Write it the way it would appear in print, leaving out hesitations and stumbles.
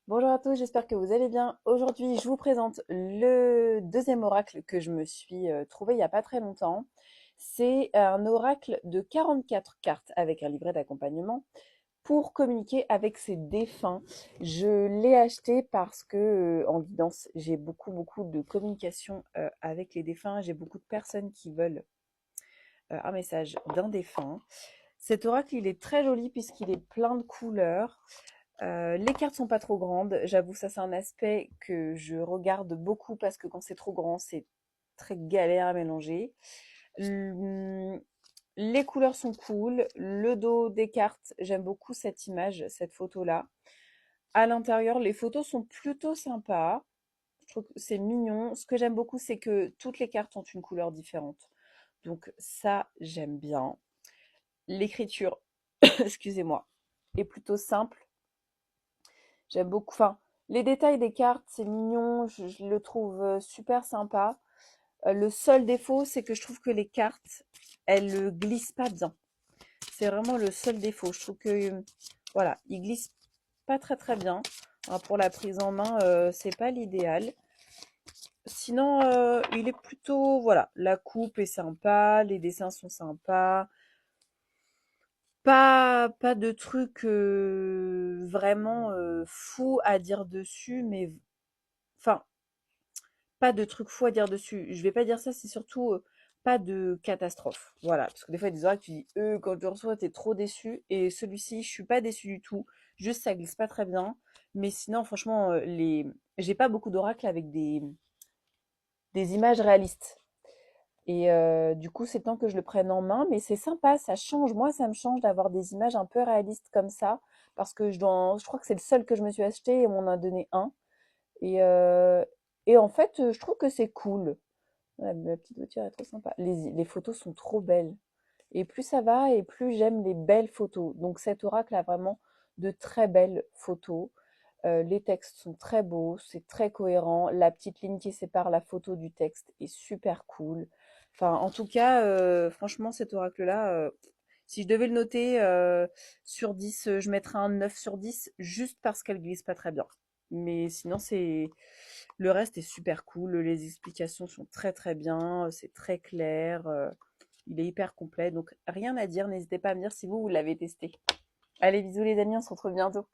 Bonjour à tous, j'espère que vous allez bien. Aujourd'hui, je vous présente le deuxième oracle que je me suis trouvé il n'y a pas très longtemps. C'est un oracle de 44 cartes avec un livret d'accompagnement pour communiquer avec ses défunts. Je l'ai acheté parce que en guidance, j'ai beaucoup de communication avec les défunts. J'ai beaucoup de personnes qui veulent un message d'un défunt. Cet oracle, il est très joli puisqu'il est plein de couleurs. Les cartes sont pas trop grandes. J'avoue, ça c'est un aspect que je regarde beaucoup parce que quand c'est trop grand, c'est très galère à mélanger. Hum, Les couleurs sont cool. Le dos des cartes, j'aime beaucoup cette image, cette photo-là. À l'intérieur, les photos sont plutôt sympas. Je trouve que c'est mignon. Ce que j'aime beaucoup, c'est que toutes les cartes ont une couleur différente. Donc ça, j'aime bien. L'écriture, excusez-moi, est plutôt simple. J'aime beaucoup. Enfin, les détails des cartes, c'est mignon. Je le trouve super sympa. Le seul défaut, c'est que je trouve que les cartes, elles ne glissent pas bien. C'est vraiment le seul défaut. Je trouve que, voilà, ils glissent pas très bien. Hein, pour la prise en main, c'est pas l'idéal. Sinon, il est plutôt, voilà, la coupe est sympa, les dessins sont sympas. Pas de trucs vraiment fous à dire dessus, mais enfin, pas de trucs fous à dire dessus. Je vais pas dire ça, c'est surtout pas de catastrophe. Voilà, parce que des fois, il y a des oracles, tu dis, quand tu reçois, t'es trop déçu. Et celui-ci, je suis pas déçue du tout. Juste, ça glisse pas très bien. Mais sinon, franchement, j'ai pas beaucoup d'oracles avec des images réalistes. Et du coup, c'est temps que je le prenne en main, mais c'est sympa, ça change. Moi, ça me change d'avoir des images un peu réalistes comme ça, parce que je crois que c'est le seul que je me suis acheté et on m'en a donné un. Et, euh, et en fait, je trouve que c'est cool. La petite voiture est trop sympa. Les photos sont trop belles. Et plus ça va, et plus j'aime les belles photos. Donc cet oracle a vraiment de très belles photos. Les textes sont très beaux, c'est très cohérent. La petite ligne qui sépare la photo du texte est super cool. Enfin, en tout cas, franchement, cet oracle-là, si je devais le noter sur 10, je mettrais un 9 sur 10 juste parce qu'elle glisse pas très bien. Mais sinon, le reste est super cool. Les explications sont très bien, c'est très clair. Il est hyper complet, donc rien à dire. N'hésitez pas à me dire si vous l'avez testé. Allez, bisous les amis, on se retrouve bientôt.